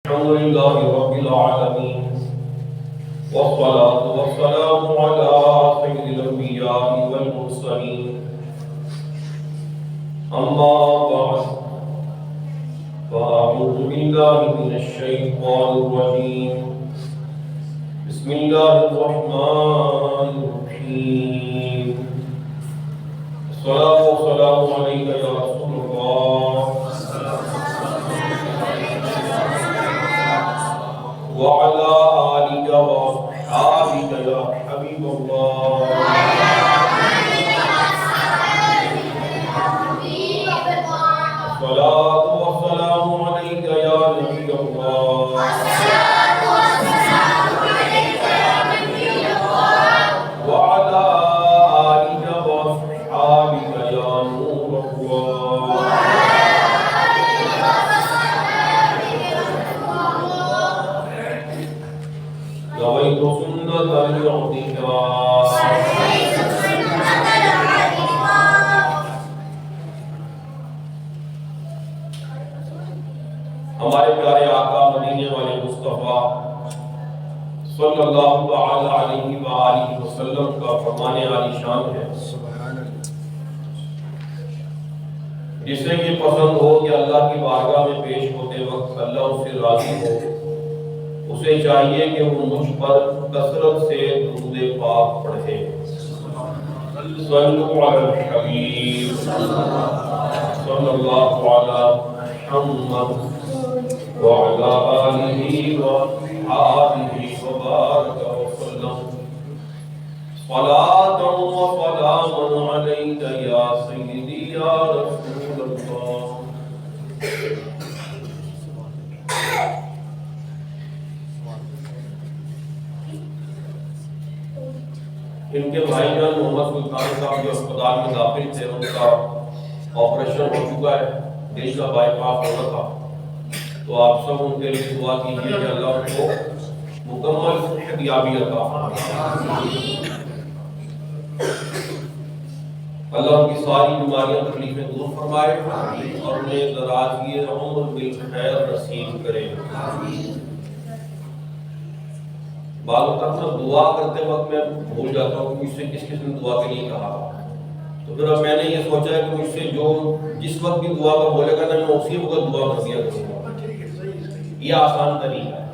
الحمد لله رب العالمين والصلاة والسلام على سيد الأنبياء والمرسلين أما بعد فأعوذ بالله من الشيطان الرجيم بسم الله الرحمن الرحيم الصلاة والسلام عليك يا رسول الله وعلى آلك وأصحابك يا حبيب الله الصلاة والسلام عليك يا نبي الله وعلى آلك وأصحابك يا نور الله نويت سنة الاعتكاف ہمارے پیارے آقا مدینے والے مصطفیٰ صلی اللہ تعالی علیہ وآلہ وسلم کا فرمانے عالی شان ہے جسے یہ پسند ہو کہ اللہ کی بارگاہ میں پیش ہوتے وقت اللہ اس سے راضی ہو، اسے چاہیے کہ وہ مجھ پر کثرت سے درود پاک پڑھے۔ صلو علی الحبیب صلی اللہ علی محمد وعلى آله وصحبه وبارك وسلم صلاة وسلاما عليك يا سيدي يا رسول الله۔ ان کے بھائی جان محمد سلطان صاحب جو اسپتال میں داخل تھے، ان کا آپریشن ہو چکا ہے، دل کا بائی پاس ہونا تھا، تو آپ سب ان کے لیے دعا کیجیے کہ اللہ ان کو مکمل صحت یابی عطا فرمائے، اللہ ان کی ساری بیماریاں تکلیفیں دور فرمائے اور انہیں درازی عمر بالخیر نصیب کرے۔ بعض اوقات میں دعا کرتے وقت میں بھول جاتا ہوں کہ مجھ سے کس نے دعا کے لیے کہا، تو پھر اب میں نے یہ سوچا ہے کہ مجھ سے جو جس وقت بھی دعا کا بولے گا نا، میں اسی وقت دعا کر دیا کروں گا، یہ آسان طریقہ ہے۔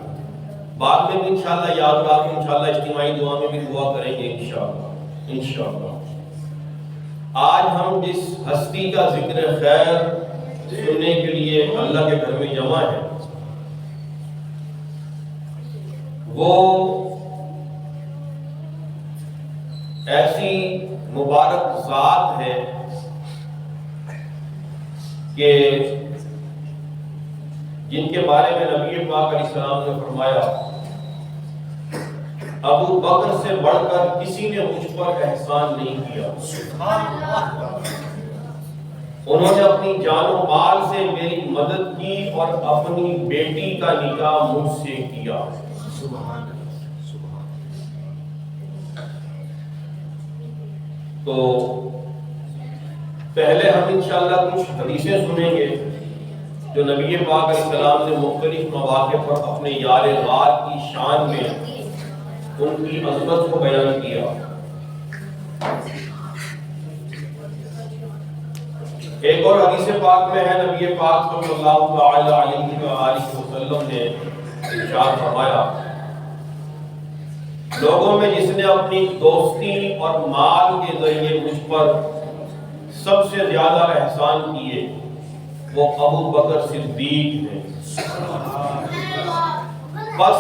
بعد میں بھی انشاءاللہ یاد رکھ کے انشاءاللہ اجتماعی دعا میں بھی دعا کریں گے انشاءاللہ۔ آج ہم جس ہستی کا ذکر خیر سننے کے لیے اللہ کے گھر میں جمع ہے، وہ ایسی مبارک ذات ہے کہ جن کے بارے میں نبی پاک علیہ السلام نے فرمایا، ابو بکر سے بڑھ کر کسی نے مجھ پر احسان نہیں کیا، انہوں نے اپنی جان و مال سے میری مدد کی اور اپنی بیٹی کا نکاح مجھ سے کیا۔ تو پہلے ہم انشاءاللہ کچھ حدیثیں سنیں گے جو نبی پاک علیہ السلام نے مختلف مواقع پر اپنے یار غار کی شان میں ان کی عظمت کو بیان کیا۔ ایک اور حدیث پاک میں ہے، نبی پاک صلی اللہ تعالی علیہ وآلہ وسلم نے ارشاد فرمایا، لوگوں میں جس نے اپنی دوستی اور مال کے ذریعے مجھ پر سب سے زیادہ احسان کیے وہ ابو بکر صدیق ہیں، بس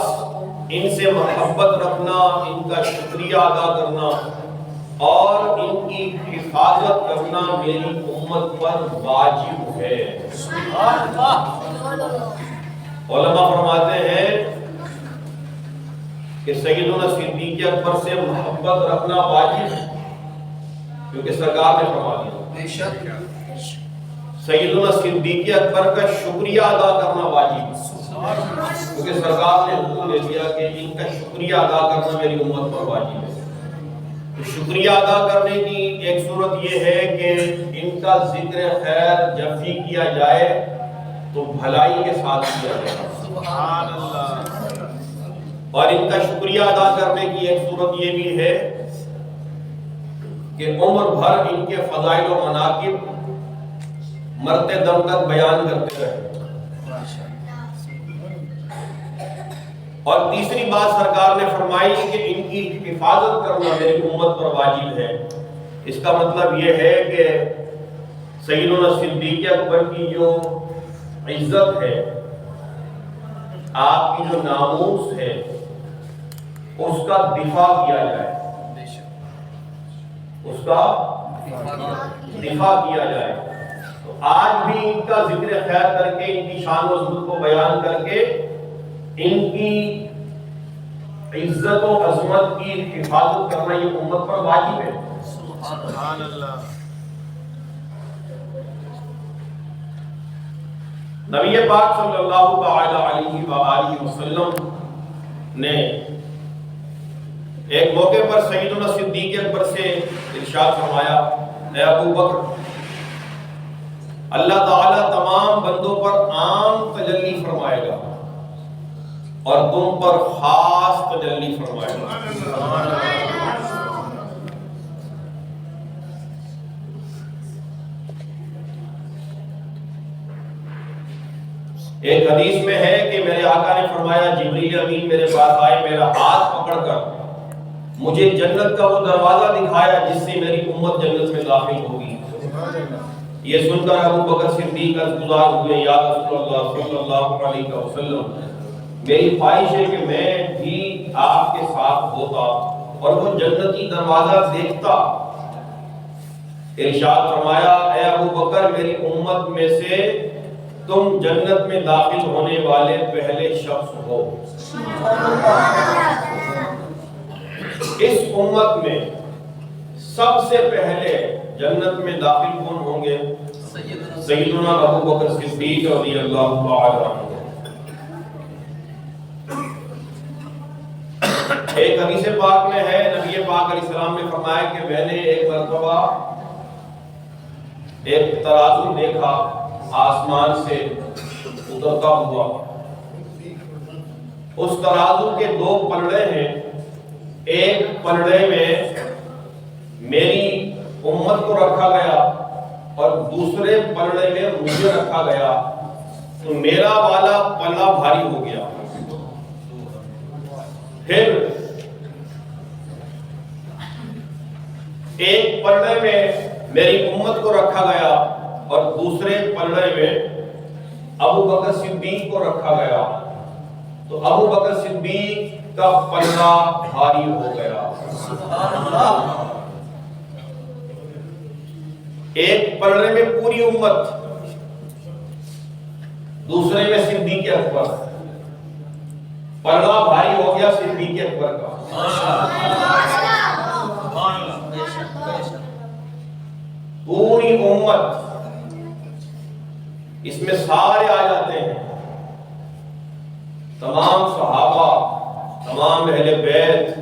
ان سے محبت رکھنا، ان کا شکریہ ادا کرنا اور ان کی حفاظت کرنا میری امت پر واجب ہے۔ علماء فرماتے ہیں کہ سیدنا صدیق اکبر سے محبت رکھنا واجب ہے، کیونکہ سرکار نے فرما دیا۔ سیدنا صدیق اکبر کا شکریہ ادا کرنا واجب ہے، کیونکہ سرکار نے حکم دے دیا کہ ان کا شکریہ ادا کرنا میری امت پر واجب ہے۔ تو شکریہ ادا کرنے کی ایک صورت یہ ہے کہ ان کا ذکر خیر جب بھی کیا جائے تو بھلائی کے ساتھ کیا جائے. سبحان اللہ. اور ان کا شکریہ ادا کرنے کی ایک صورت یہ بھی ہے کہ عمر بھر ان کے فضائل و مناقب مرتے دم تک بیان کرتے رہے. اور تیسری بات سرکار نے فرمائی کہ ان کی حفاظت کرنا میری امت پر واجب ہے. اس کا مطلب یہ ہے کہ سیدنا صدیق اکبر کی جو عزت ہے، آپ کی جو ناموس ہے، اس کا دفاع کیا جائے، اس کا دفاع کیا جائے. تو آج بھی ان کا ذکر خیر کر کے، ان کی شان و عظمت کو بیان کر کے، ان کی عزت و عظمت کی حفاظت کرنا یہ امت پر واجب ہے. سبحان اللہ. نبی پاک صلی اللہ تعالی علیہ وآلہ وسلم نے ایک موقع پر سیدنا صدیق اکبر سے ارشاد فرمایا، اے ابو بکر، اللہ تعالیٰ تمام بندوں پر عام تجلی فرمائے گا اور تم پر خاص تجلی فرمائے گا. ایک حدیث میں ہے کہ میرے آقا نے فرمایا، جبریل امین میرے پاس آئے، میرا ہاتھ پکڑ کر مجھے جنت کا وہ دروازہ دکھایا جس سے میری امت جنت میں داخل ہوگی. یہ سن کر ابو بکر صدیق گزار ہوئے، یا رسول اللہ صلی اللہ علیہ وسلم، میری خواہش ہے کہ میں بھی آپ کے ساتھ ہوتا اور وہ جنتی دروازہ دیکھتا. ارشاد فرمایا، اے ابو بکر، میری امت میں سے تم جنت میں داخل ہونے والے پہلے شخص ہو. اس امت میں سب سے پہلے جنت میں داخل کون ہوں گے؟ سیدنا ابو بکر صدیق رضی اللہ تعالی عنہ. ایک حدیث پاک میں ہے، نبی پاک علیہ السلام نے فرمایا کہ میں نے ایک مرتبہ ایک ترازو دیکھا آسمان سے اترتا ہوا. اس ترازو کے دو پلڑے ہیں، ایک پلڑے میں میری امت کو رکھا گیا اور دوسرے پلڑے میں مجھے رکھا گیا. تو میرا والا پلڑا بھاری ہو گیا. پھر ایک پلڑے میں میری امت کو رکھا گیا اور دوسرے پلڑے میں ابو بکر صدیق کو رکھا گیا. تو ابو بکر صدیق کا پلڑا بھاری ہو گیا. ایک پلڑے میں پوری امت، دوسرے میں صدیق اکبر. پلڑا بھاری ہو گیا صدیق اکبر کا. پوری امت، اس میں سارے آ جاتے ہیں، تمام صحابہ، تمام اہل بیت،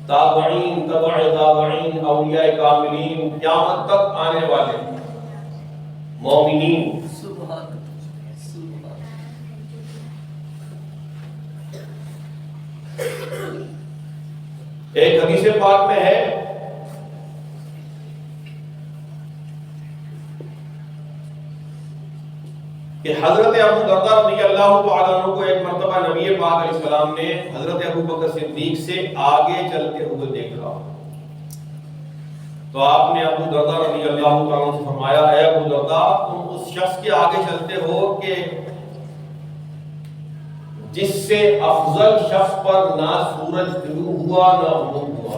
تابعین، تبع تابعین، اولیاء کاملین، قیامت تک آنے والے مومنین. ایک حدیث پاک میں ہے کہ حضرت ابو درداء رضی اللہ تعالیٰ عنہ کو ایک مرتبہ نبی پاک علیہ السلام نے حضرت ابو بکر صدیق سے آگے چلتے ہوئے دیکھا. تو آپ نے ابو درداء رضی اللہ تعالیٰ عنہ سے فرمایا، اے ابو درداء، تم اس شخص کے آگے چلتے ہو کہ جس سے افضل شخص پر نہ سورج طلوع ہوا نہ غروب ہوا.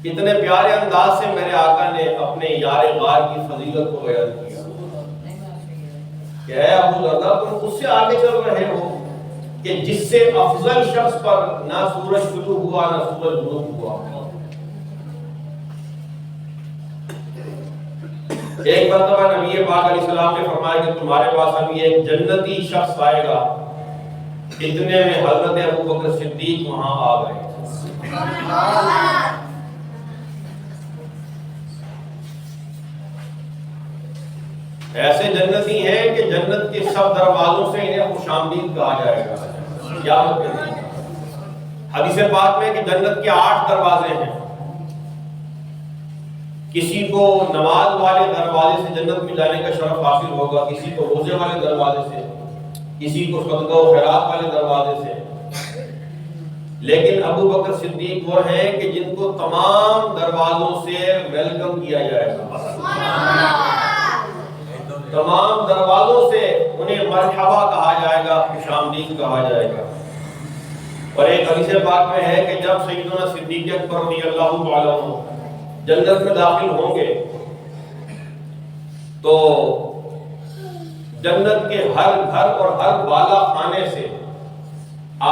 کتنے پیارے انداز سے میرے آقا نے اپنے یار غار کی فضیلت کو بیان کیا کہ اے ابو درداء، تم اس سے آگے چل رہے ہو کہ جس سے افضل شخص پر نہ سورج طلوع ہوا نہ سورج غروب ہوا. ایک مرتبہ نبی پاک علیہ السلام نے فرمایا کہ تمہارے پاس ابھی ایک جنتی شخص آئے گا. اتنے میں حضرت ابو بکر صدیق وہاں آ گئے. ایسے جنتی ہیں کہ جنت کے سب دروازوں سے انہیں خوش آمدید کہا جائے گا قیامت کے دن۔ حدیث پاک میں کہ جنت کے 8 دروازے ہیں، کسی کو نماز والے دروازے سے جنت میں جانے کا شرف حاصل ہوگا، کسی کو روزے والے دروازے سے، کسی کو صدقہ و خیرات والے دروازے سے، لیکن ابو بکر صدیق وہ ہیں کہ جن کو تمام دروازوں سے ویلکم کیا جائے گا، تمام دروازوں سے انہیں مرحبا کہا جائے گا، خوش آمدید کہا جائے گا۔ اور ایک حدیث پاک میں ہے کہ جب سیدنا صدیق اکبر رضی اللہ تعالیٰ عنہ جنت میں داخل ہوں گے تو جنت کے ہر گھر اور ہر بالا خانے سے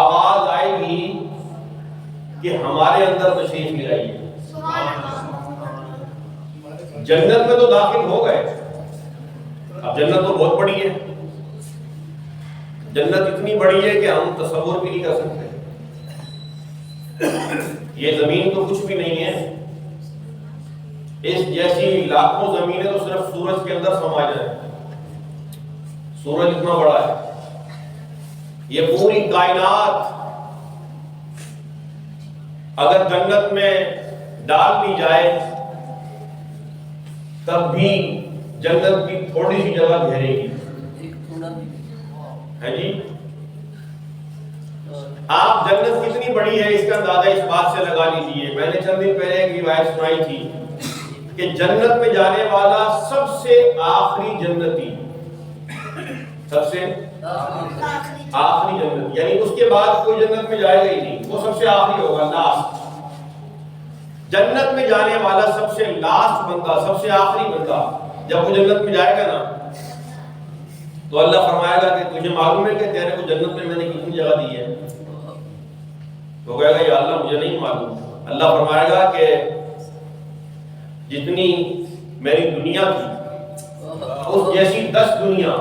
آواز آئے گی کہ ہمارے اندر تشریف لے آئیے۔ جنت میں تو داخل ہو گئے، اب جنت تو بہت بڑی ہے، جنت اتنی بڑی ہے کہ ہم تصور بھی نہیں کر سکتے۔ یہ زمین تو کچھ بھی نہیں ہے، اس جیسی لاکھوں زمینیں تو صرف سورج کے اندر سما جائیں، سورج اتنا بڑا ہے۔ یہ پوری کائنات اگر جنت میں ڈال دی جائے تب بھی جنت کی تھوڑی سی جگہ گھیرے گی، ہے جی۔ آپ جنت کتنی بڑی ہے اس کا اندازہ اس بات سے لگا لیجیے۔ میں نے چند دن پہلے ایک روایت سنائی تھی کہ جنت میں جانے والا سب سے آخری جنتی، سب سے آخری جنتی، یعنی اس کے بعد کوئی جنت میں جائے گا ہی نہیں، وہ سب سے آخری ہوگا، لاسٹ۔ جنت میں جانے والا سب سے لاسٹ بندہ، سب سے آخری بندہ جب وہ جنت میں جائے گا نا تو اللہ فرمائے گا کہ تجھے معلوم ہے کہ تیرے کو جنت میں نے کتنی جگہ دی ہے؟ تو کہے گا یا اللہ مجھے نہیں معلوم۔ اللہ فرمائے گا کہ جتنی میری دنیا تھی اس جیسی 10 دنیا،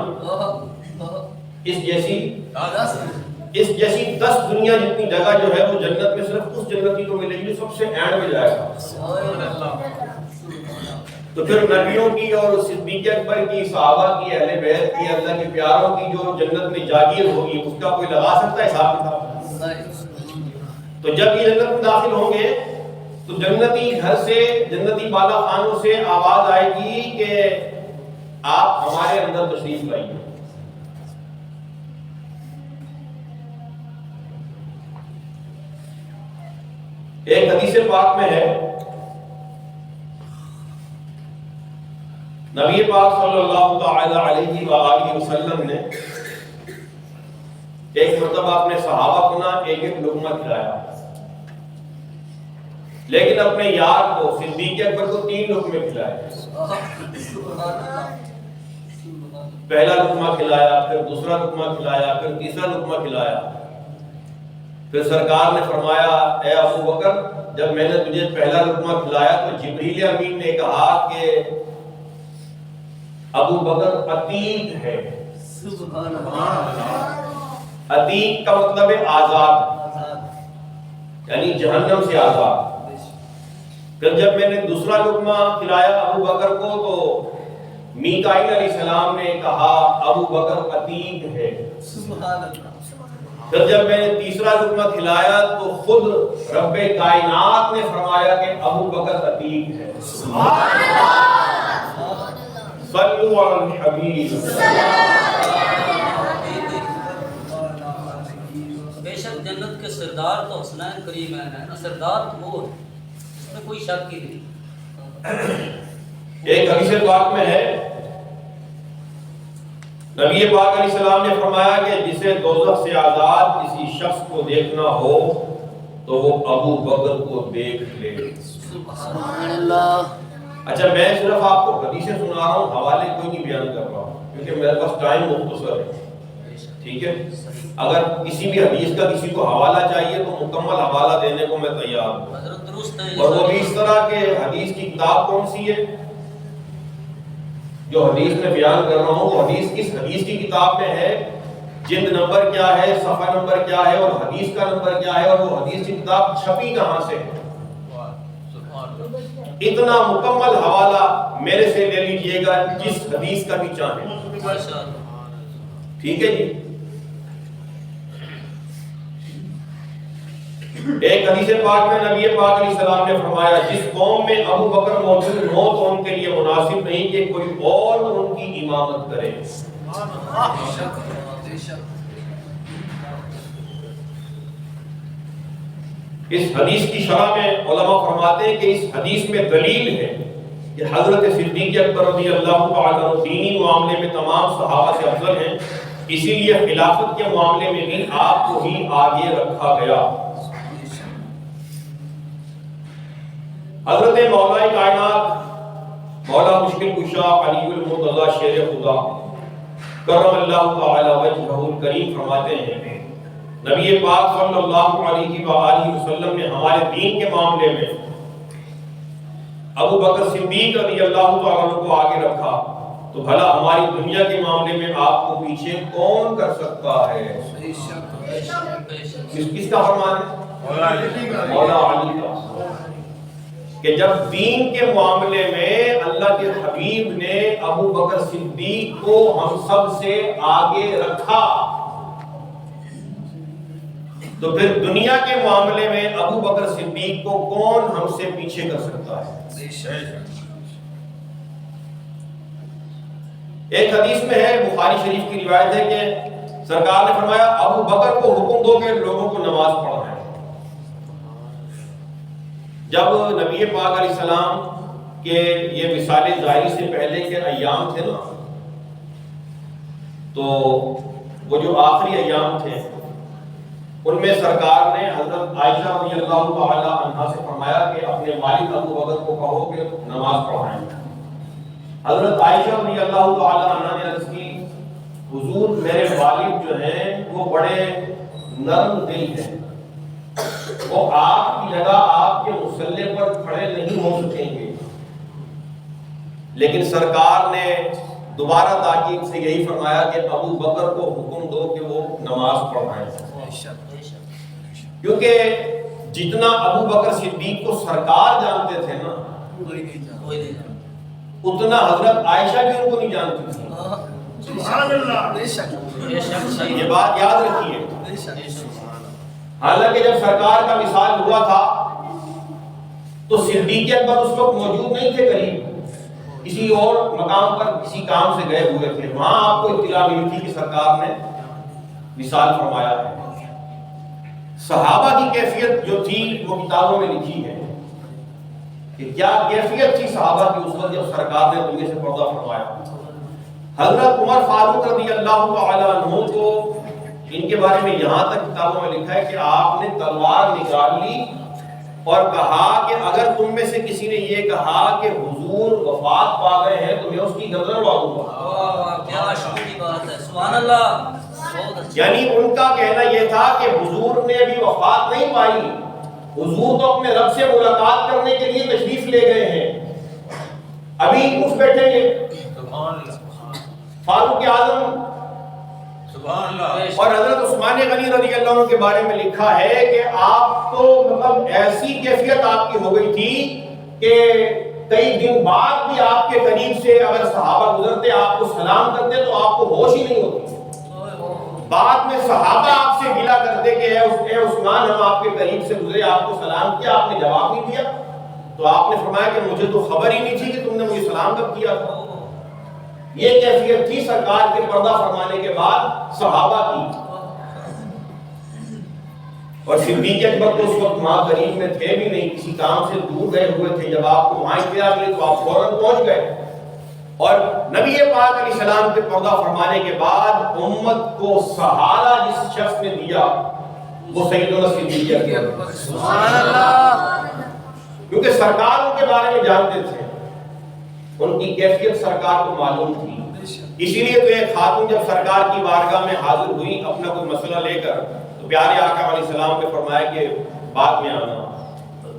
اس جیسی 10 دنیا جتنی جگہ جو ہے وہ جنت میں صرف اس جنتی کو ملے گی جو سب سے اینڈ میں جائے گا۔ تو پھر نبیوں کی اور صدیق اکبر کی، صحابہ کی، اہل بیت کی، اللہ کے پیاروں کی جو جنت میں جاگیر ہوگی اس کا کوئی لگا سکتا ہے حساب کتاب؟ تو جب یہ جنت میں داخل ہوں گے تو جنتی گھر سے، جنتی بالا خانوں سے آواز آئے گی کہ آپ ہمارے اندر تشریف لائیے۔ ایک حدیث پاک میں ہے نبی پاک صلی اللہ تعالی علیہ وآلہ وسلم نے ایک مرتبہ اپنے صحابہ کو نا ایک لقمہ کھلایا، لیکن اپنے یار کو صدیق اکبر کو 3 لقمے کھلائے۔ پہلا لقمہ کھلایا، پھر دوسرا لقمہ کھلایا، پھر تیسرا لقمہ کھلایا۔ پھر سرکار نے فرمایا اے ابو بکر جب میں نے تجھے پہلا لقمہ کھلایا تو جبریل امین نے کہا کہ ابو بکر عتیق ہے۔ عتیق کا مطلب ہے آزاد، یعنی جہنم سے آزاد۔ پھر جب میں نے دوسرا لقمہ کھلایا ابو بکر کو تو میکائیل علیہ السلام نے کہا ابو بکر عتیق ہے۔ پھر جب میں نے تیسرا لقمہ کھلایا تو خود رب کائنات نے فرمایا کہ ابو بکر عتیق ہے۔ صلو علی الحبیب۔ بے شک جنت کے سردار تو حسنین کریمین ہیں نا، سردار تو وہ اس میں کوئی شک ہی نہیں۔ ایک حدیث پاک میں ہے نبی پاک علیہ السلام نے فرمایا کہ جسے دوزخ سے آزاد کسی شخص کو دیکھنا ہو تو وہ ابو بکر کو دیکھ لے۔ سبحان اللہ۔ اچھا میں صرف آپ کو حدیثیں سنا رہا ہوں، حوالے کوئی نہیں بیان کر رہا ہوں کیونکہ میرے پاس ٹائم مختصر ہے، ٹھیک ہے؟ اگر کسی بھی حدیث کا کسی کو حوالہ چاہیے تو مکمل حوالہ دینے کو میں تیار ہوں، اور وہ بھی اس طرح کہ حدیث کی کتاب کون سی ہے جو حدیث میں بیان کر رہا ہوں، وہ حدیث کس حدیث کی کتاب میں ہے، جلد نمبر کیا ہے، صفحہ نمبر کیا ہے، اور حدیث کا نمبر کیا ہے، اور وہ حدیث کی کتاب چھپی کہاں سے ہے۔ اتنا مکمل حوالہ میرے سے لے لیجئے گا جس حدیث کا بھی چاہیں. ماشاء اللہ. ٹھیک ہے جی. ایک حدیث پاک میں نبی پاک علیہ السلام نے فرمایا جس قوم میں ابو بکر موجود ہو تو ان کے لیے مناسب نہیں کہ کوئی اور ان کی امامت کرے. اس حدیث کی شرح میں علماء فرماتے ہیں کہ اس حدیث میں دلیل ہے کہ حضرت صدیق اکبر رضی اللہ تعالی عنہ دینی معاملے میں تمام صحابہ سے افضل ہیں، اسی لیے خلافت کے معاملے میں بھی آپ کو ہی آگے رکھا گیا. حضرت مولا کائنات مولا مشکل کشا علی المرتضی شیر خدا کرم اللہ تعالی وجہہ الکریم فرماتے ہیں نبی پاک صلی اللہ علیہ وآلہ وسلم نے ہمارے دین کے معاملے میں ابو بکر صدیق رضی اللہ تعالیٰ عنہ کو آگے رکھا تو بھلا ہماری دنیا کے معاملے میں آپ کو پیچھے کون کر سکتا ہے؟ کس کا فرمان ہے؟ مولا علی کا. کہ جب دین کے معاملے میں اللہ کے حبیب نے ابو بکر صدیق کو ہم سب سے آگے رکھا تو پھر دنیا کے معاملے میں ابو بکر صدیق کو کون ہم سے پیچھے کر سکتا ہے؟ ایک حدیث میں ہے بخاری شریف کی روایت ہے کہ سرکار نے فرمایا ابو بکر کو حکم دو کہ لوگوں کو نماز پڑھائیں. جب نبی پاک علیہ السلام کے یہ وصال ظاہری سے پہلے کے ایام تھے نا تو وہ جو آخری ایام تھے ان میں سرکار نے حضرت عائشہ رضی اللہ تعالی عنہا سے فرمایا کہ اپنے والد ابو بکر کو کہو کہ نماز پڑھائیں. حضرت عائشہ رضی اللہ تعالی عنہا نے عرض کی حضور میرے والد جو ہیں وہ بڑے نرم دل ہیں، وہ آپ کی جگہ آپ کے مصلی پر کھڑے نہیں ہو سکیں گے. لیکن سرکار نے دوبارہ تاکید سے یہی فرمایا کہ ابو بکر کو حکم دو کہ وہ نماز پڑھائیں. کیونکہ جتنا ابو بکر صدیق کو سرکار جانتے تھے نا اتنا حضرت عائشہ بھی ان کو نہیں جانتی تھی. سبحان اللہ. یہ بات یاد رکھیے. حالانکہ جب سرکار کا وصال ہوا تھا تو صدیق اکبر اس وقت موجود نہیں تھے، قریب کسی اور مقام پر کسی کام سے گئے ہوئے تھے. وہاں آپ کو اطلاع ملی تھی کہ سرکار نے وصال فرمایا ہے. صحابہ کی کیفیت جو تھی وہ کتابوں میں لکھی ہے کہ کیا کیفیت تھی صحابہ کی اس وقت جب سرکار نے دنیا سے پردہ فرمایا. حضرت عمر فاروق رضی اللہ تعالی عنہ کو ان کے بارے میں یہاں تک کتابوں میں لکھا ہے کہ آپ نے تلوار نکال لی اور کہا کہ اگر تم میں سے کسی نے یہ کہا کہ حضور وفات پا گئے ہیں تو میں اس کی گردن اڑا دوں گا. کیا شکر کی بات ہے. سبحان اللہ. یعنی ان کا کہنا یہ تھا کہ حضور نے ابھی وفات نہیں پائی، حضور تو اپنے رب سے ملاقات کرنے کے لیے تشریف لے گئے ہیں، ابھی اٹھ بیٹھیں گے. فاروق اعظم اور حضرت عثمان غنی رضی اللہ عنہ کے بارے میں لکھا ہے کہ آپ تو مطلب ایسی کیفیت آپ کی ہو گئی تھی کہ کئی دن بعد بھی آپ کے قریب سے اگر صحابہ گزرتے آپ کو سلام کرتے تو آپ کو ہوش ہی نہیں ہوتی. بعد میں صحابہ آپ سے گلا کرتے کہ اے عثمان ہم آپ کے قریب سے گزرے، آپ کو سلام کیا، آپ نے جواب نہیں دیا. تو آپ نے فرمایا کہ مجھے تو خبر ہی نہیں تھی کہ تم نے مجھے سلام کب کیا تھا. یہ کیفیت تھی سرکار کے پردہ فرمانے کے بعد صحابہ کی. اور صدیق اکبر تو اس وقت وہاں قریب میں تھے بھی نہیں، کسی کام سے دور گئے ہوئے تھے. جب آپ کو وہاں اطلاع ملی تو آپ فوراً پہنچ گئے. اور نبی پاک علیہ السلام کے پردہ فرمانے کے بعد امت کو سہارا جس شخص نے دیا وہ سیدنا صدیق اکبر. سبحان اللہ. کیونکہ سرکار ان کے بارے میں جانتے تھے، ان کی کیفیت سرکار کو معلوم تھی. اسی لیے تو ایک خاتون جب سرکار کی بارگاہ میں حاضر ہوئی اپنا کوئی مسئلہ لے کر تو پیارے آقا علیہ السلام پہ فرمایا کہ بعد میں آنا.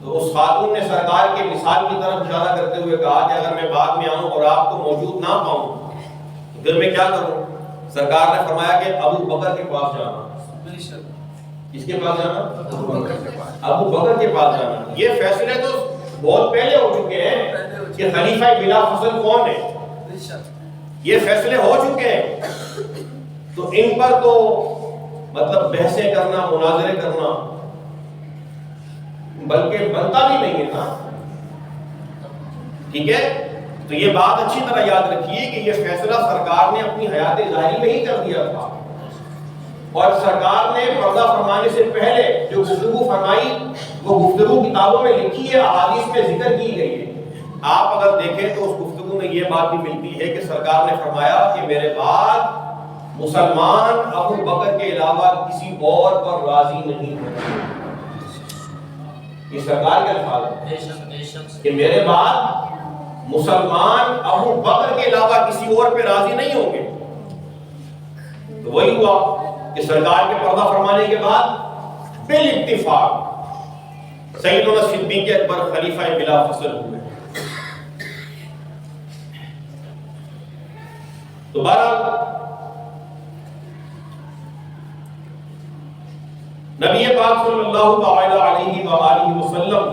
تو اس خاتون نے سرکار کے مثال کی طرف اشارہ کرتے ہوئے کہا کہ اگر میں بعد میں آؤں اور آپ کو موجود نہ پاؤں تو پھر میں کیا کروں؟ سرکار نے فرمایا کہ ابو بکر کے پاس جانا. کس کے پاس جانا؟ ابو بکر کے پاس جانا. یہ فیصلے تو بہت پہلے ہو چکے ہیں. کہ خلیفہ بلا فصل کون ہے، یہ فیصلے ہو چکے ہیں، تو ان پر تو مطلب بحثیں کرنا، مناظرے کرنا بلکہ بنتا بھی نہیں ہے نا، ٹھیک ہے؟ تو یہ بات اچھی طرح یاد رکھیے کہ یہ فیصلہ سرکار نے اپنی حیات ظاہری میں ہی کر دیا تھا، اور سرکار نے پردہ فرمانے سے پہلے جو گفتگو فرمائی وہ گفتگو کتابوں میں لکھی ہے، احادیث میں ذکر کی گئی ہے۔ آپ اگر دیکھیں تو اس گفتگو میں یہ بات بھی ملتی ہے کہ سرکار نے فرمایا کہ میرے بعد مسلمان ابو بکر کے علاوہ کسی اور پر راضی نہیں ہوتے۔ یہ سرکار کے الفاظ ہیں کہ میرے بعد مسلمان ابو بکر کے علاوہ کسی اور پہ راضی نہیں ہوں گے۔ تو وہی ہوا کہ سرکار کے پردہ فرمانے کے بعد بالاتفاق سیدنا صدیق اکبر خلیفہ بلا فصل ہوئے۔ تو بہرحال نبی پاک صلی اللہ تعالی علیہ وآلہ وسلم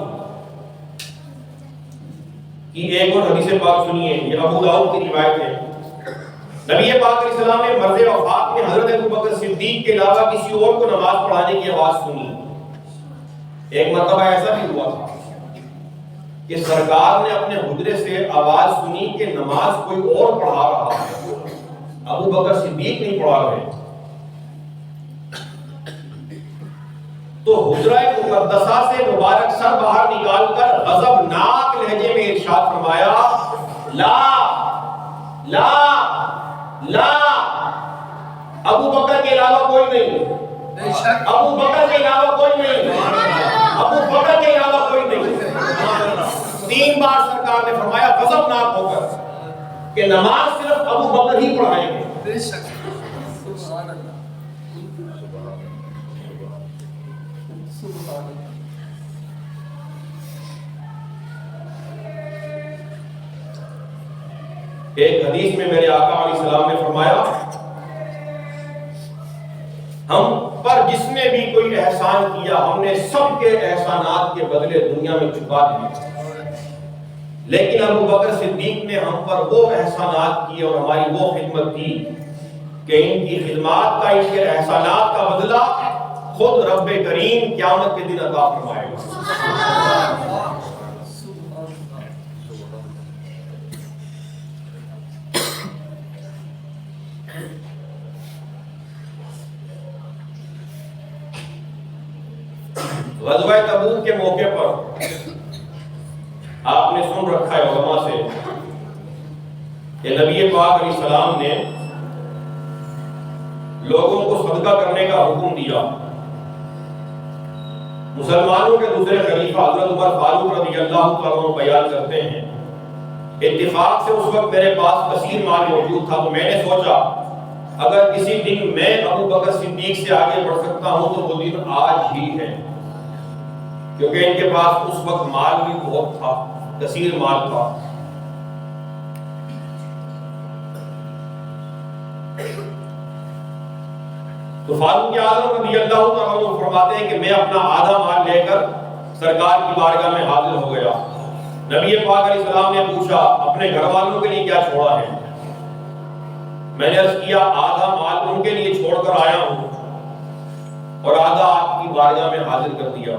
کی ایک اور حدیث پاک سنیے، یہ ابو داؤد کی روایت ہے۔ نبی پاک علیہ السلام نے مرض وفات میں حضرت ابوبکر صدیق کے علاوہ کسی اور کو نماز پڑھانے کی آواز سنی۔ ایک مرتبہ ایسا بھی ہوا تھا کہ سرکار نے اپنے حجرے سے آواز سنی کہ نماز کوئی اور پڑھا رہا ہے، ابوبکر صدیق نہیں پڑھا رہے۔ تو حجرہ مقدسہ سے مبارک سر باہر نکال کر غضبناک لہجے میں ارشاد فرمایا، لا لا لا، ابو بکر کے علاوہ کوئی نہیں، ابو بکر کے علاوہ کوئی نہیں، ابو بکر کے علاوہ کوئی نہیں۔ 3 بار سرکار نے فرمایا غضبناک ہو کر کہ نماز صرف ابو بکر ہی پڑھائیں گے۔ ایک حدیث میں میرے آقا علیہ السلام نے فرمایا، ہم پر جس نے بھی کوئی احسان کیا ہم نے سب کے احسانات کے بدلے دنیا میں چھپا دیے، لیکن ابو بکر صدیق نے ہم پر وہ احسانات کیے اور ہماری وہ خدمت کی کہ ان کی خدمات کا، ان کے احسانات کا بدلہ خود رب کریم قیامت کے دن عطا فرمائے گا۔ غزوہ تبوک کے موقع پر آپ نے سن رکھا ہے علماء سے کہ نبی پاک علیہ السلام نے لوگوں کو صدقہ کرنے کا حکم دیا۔ مسلمانوں کے دوسرے خلیفہ حضرت عمر فاروق رضی اللہ تعالیٰ عنہ بیان کرتے ہیں، اتفاق سے اس وقت میرے پاس کثیر مال موجود تھا، تو میں نے سوچا اگر کسی دن میں ابو بکر صدیق سے آگے بڑھ سکتا ہوں تو وہ دن آج ہی ہے، کیونکہ ان کے پاس اس وقت مال بھی بہت تھا، کثیر مال تھا۔ تو فاروق اعظم رضی اللہ تعالیٰ عنہ فرماتے ہیں کہ میں اپنا آدھا مال لے کر سرکار کی بارگاہ میں حاضر ہو گیا۔ نبی پاک علیہ السلام نے پوچھا اپنے گھر والوں کے لیے کیا چھوڑا ہے؟ میں نے عرض کیا آدھا مال ان کے لیے چھوڑ کر آیا ہوں اور آدھا آپ کی بارگاہ میں حاضر کر دیا۔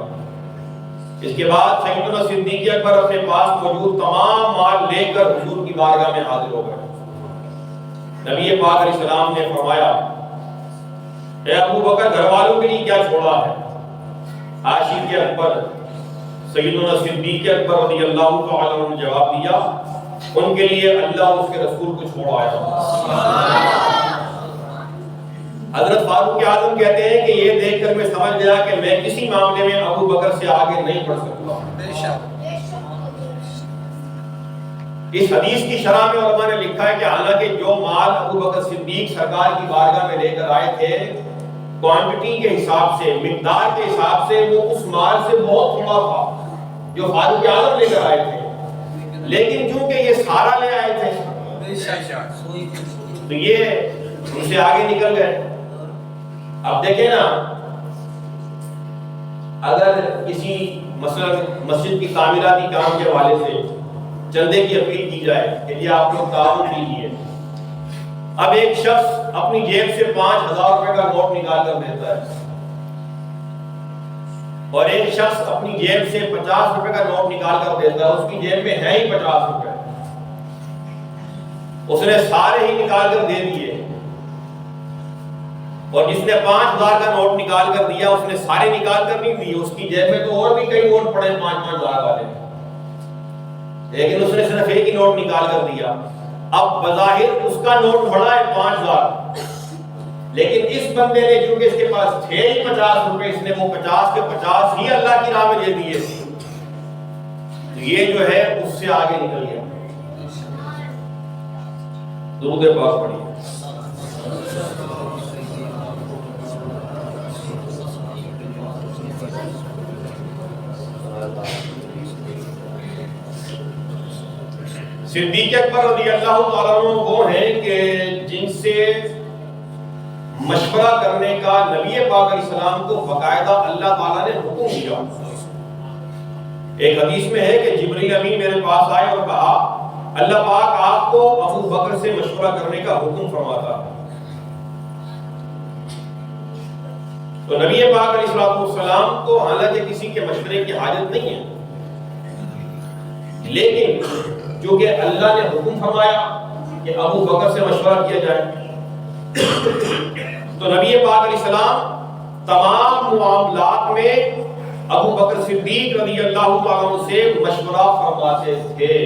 اس کے بعد سیدنا صدیق اکبر اپنے پاس موجود تمام مال لے کر حضور کی بارگاہ میں حاضر ہو گئے۔ نبی پاک علیہ السلام نے فرمایا اے ابو بکر گھر والوں کے لیے کیا چھوڑا ہے؟ عاشق اکبر سیدنا صدیق اکبر رضی اللہ تعالیٰ عنہ نے جواب دیا ان کے لیے اللہ اس کے رسول کو چھوڑ آیا۔ حضرت فاروق اعظم کہتے ہیں کہ یہ دیکھ کر میں سمجھ گیا کہ میں کسی معاملے میں ابو بکر سے آگے نہیں بڑھ سکتا۔ اس حدیث کی شرح میں علماء نے لکھا ہے کہ حالانکہ جو مال ابو بکر صدیق سرکار کی بارگاہ میں لے کر آئے تھے کوانٹٹی کے حساب سے، مقدار کے حساب سے وہ اس مال سے بہت تھوڑا تھا جو فاروق اعظم لے کر آئے تھے، لیکن چونکہ یہ سارا لے آئے تھے تو یہ ان سے آگے نکل گئے۔ اب دیکھیں نا، اگر کسی مثلا مسجد کی تعمیراتی کام کے حوالے سے چندے کی اپیل کی جائے کہ یہ آپ لوگ تعاون کیجیے. اب ایک شخص اپنی جیب سے 5,000 روپے کا نوٹ نکال کر دیتا ہے اور ایک شخص اپنی جیب سے 50 روپے کا نوٹ نکال کر دیتا ہے. اس کی جیب میں ہے ہی 50 روپے, اس نے سارے ہی نکال کر دے دیے. اور جس نے 5,000 کا نوٹ نکال کر دیا اس نے سارے نکال کر نہیں دیے, اس کی جیب میں تو اور بھی کئی نوٹ پڑے 5,000 والے, لیکن اس نے صرف ایک ہی نوٹ نکال کر دیا. اب بظاہر اس کا نوٹ بڑا ہے 5,000, لیکن اس بندے نے چونکہ اس کے پاس تھے ہی 50 روپے, اس نے وہ 50 کے 50 ہی اللہ کی راہ میں دے دیے, تو یہ جو ہے اس سے آگے نکل گیا. درود پاک پڑھیے. صدیق اکبر رضی اللہ تعالیٰ عنہ وہ ہیں کہ جن سے مشورہ کرنے کا نبی پاک علیہ السلام کو باقاعدہ اللہ تعالیٰ نے حکم دیا. ایک حدیث میں ہے کہ جبریل امین میرے پاس آئے اور کہا اللہ پاک آپ کو ابو بکر سے مشورہ کرنے کا حکم فرماتا ہے. تو نبی پاک علیہ السلام کو حالانکہ کسی کے مشورے کی حاجت نہیں ہے, لیکن کیونکہ اللہ نے حکم فرمایا کہ ابو بکر سے مشورہ کیا جائے, تو نبی پاک علیہ السلام تمام معاملات میں ابو بکر صدیق رضی اللہ تعالیٰ عنہ سے مشورہ فرماتے تھے.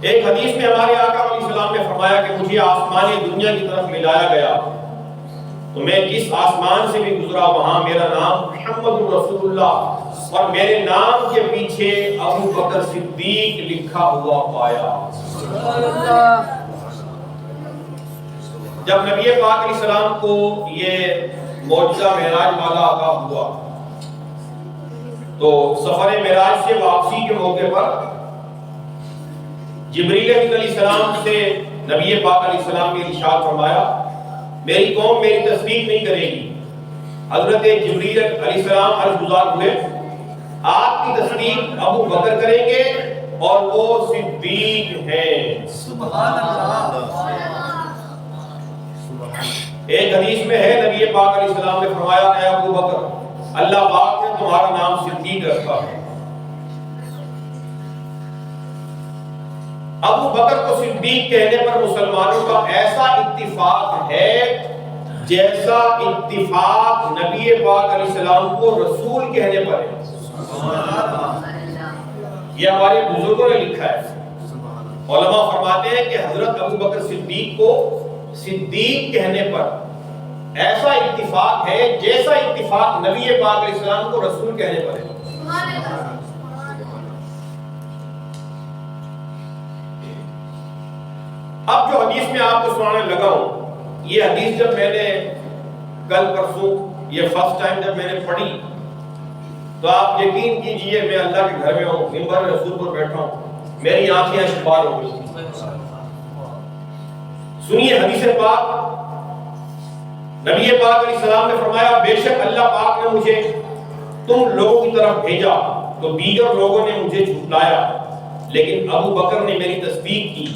ایک حدیث میں ہمارے آقا علیہ السلام نے فرمایا کہ مجھے آسمان دنیا کی طرف لے جایا گیا تو میں جس آسمان سے بھی گزرا وہاں میرا نام محمد رسول اللہ اور میرے نام کے پیچھے ابو بکر صدیق لکھا ہوا پایا. جب نبی پاک علیہ السلام کو یہ معجزہ معراج والا عطا ہوا تو سفر معراج سے واپسی کے موقع پر جبریل علیہ السلام سے نبی پاک علیہ السلام نے ارشاد فرمایا میری قوم میری تصدیق نہیں کرے گی. حضرت جبریل علیہ السلام عرض گزار ہوئے آپ کی تصدیق ابو بکر کریں گے اور وہ صدیق ہیں. سبحان اللہ. ایک حدیث میں ہے نبی پاک علیہ السلام نے فرمایا اے ابو بکر اللہ پاک نے تمہارا نام صدیق رکھا ہے. ابو بکر کو صدیق کہنے پر مسلمانوں کا ایسا اتفاق ہے جیسا اتفاق نبی پاک علیہ السلام کو رسول کہنے پر ہے. یہ ہمارے بزرگوں نے لکھا ہے. علماء فرماتے ہیں کہ حضرت ابو بکر صدیق کو صدیق کہنے پر ایسا اتفاق ہے جیسا اتفاق نبی پاک علیہ السلام کو رسول کہنے پر ہے. اب جو حدیث میں آپ کو سنانے لگا ہوں یہ حدیث جب میں نے کل پرسوں یہ فرسٹ ٹائم جب میں نے پڑھی تو آپ یقین کیجئے میں اللہ کے گھر میں ہوں, منبر رسول پر بیٹھا ہوں, میری آنکھیں اشکبار ہو گئی. سنیے حدیث پاک. نبی پاک علیہ السلام نے فرمایا بے شک اللہ پاک نے مجھے تم لوگوں کی طرف بھیجا تو دیگر لوگوں نے مجھے جھٹلایا لیکن ابو بکر نے میری تصدیق کی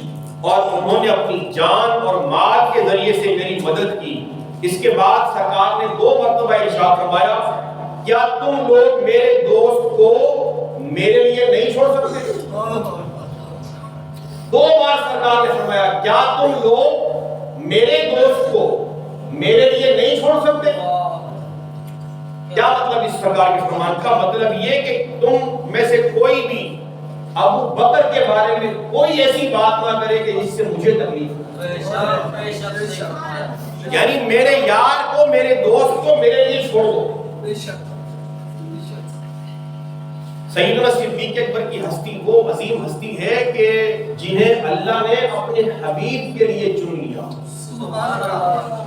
اور انہوں نے اپنی جان اور مال کے ذریعے سے میری مدد کی. اس کے بعد سرکار نے 2 مرتبہ ارشاد فرمایا کیا تم لوگ میرے دوست کو میرے لیے نہیں چھوڑ سکتے؟ 2 بار سرکار نے فرمایا کیا تم لوگ میرے دوست کو میرے لیے نہیں چھوڑ سکتے؟ کیا مطلب اس سرکار کے فرمان کا؟ مطلب یہ کہ تم میں سے کوئی بھی ابو بکر کے بارے میں کوئی ایسی بات نہ کرے کہ جس سے مجھے تکلیف ہو. یعنی میرے یار کو میرے دوست کو میرے لیے چھوڑ دو. سیدنا صدیق اکبر کی ہستی وہ عظیم ہستی ہے کہ جنہیں اللہ نے اپنے حبیب کے لیے چن لیا. سبحان اللہ.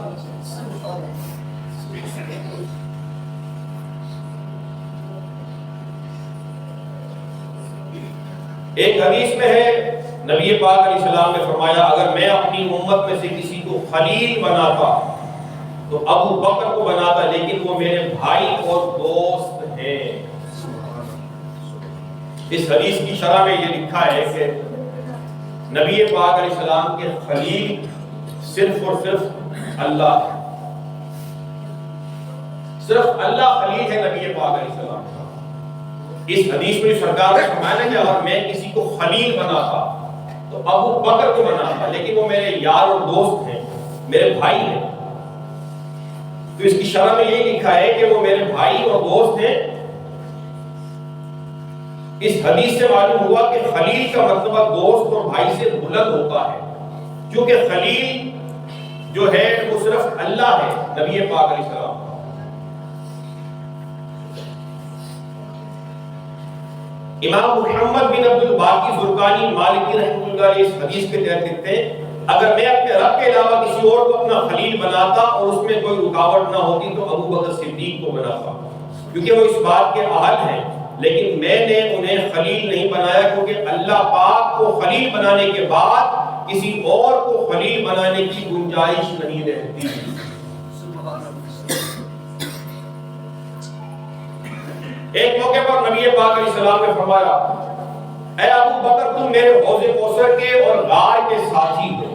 ایک حدیث میں ہے نبی پاک علیہ السلام نے فرمایا اگر میں اپنی امت میں سے کسی کو خلیل بناتا تو ابو بکر کو بناتا، لیکن وہ میرے بھائی اور دوست ہیں۔ اس حدیث کی شرح میں یہ لکھا ہے کہ نبی پاک علیہ السلام کے خلیل صرف اور صرف اللہ ہے، صرف اللہ خلیل ہے نبی پاک علیہ السلام کا۔ اس حدیث میں سرکار نے فرمایا کہ اگر میں کسی کو خلیل بناتا تو ابو بکر کو بناتا، لیکن وہ میرے یار اور دوست ہیں، میرے بھائی ہیں۔ تو اس کی شرح میں یہ لکھا ہے کہ وہ میرے بھائی اور دوست ہیں۔ اس حدیث سے معلوم ہوا کہ خلیل کا مرتبہ دوست اور بھائی سے بلند ہوتا ہے، کیونکہ خلیل جو ہے وہ صرف اللہ ہے، نبی پاک علیہ السلام۔ امام محمد بن عبد الباقی زرقانی مالکی رحمۃ اللہ علیہ اس حدیث کے تحت لکھتے ہیں اگر میں اپنے رب کے علاوہ کسی اور کو اپنا خلیل بناتا اور اس میں کوئی رکاوٹ نہ ہوتی تو ابو بکر صدیق کو بناتا، کیونکہ وہ اس بات کے اہل ہیں، لیکن میں نے انہیں خلیل نہیں بنایا کیونکہ اللہ پاک کو خلیل بنانے کے بعد کسی اور کو خلیل بنانے کی گنجائش نہیں رہتی۔ ایک موقع پر نبی پاک علیہ السلام نے فرمایا اے ابو بکر تم میرے حوض کوثر کے اور غار کے ساتھی ہو۔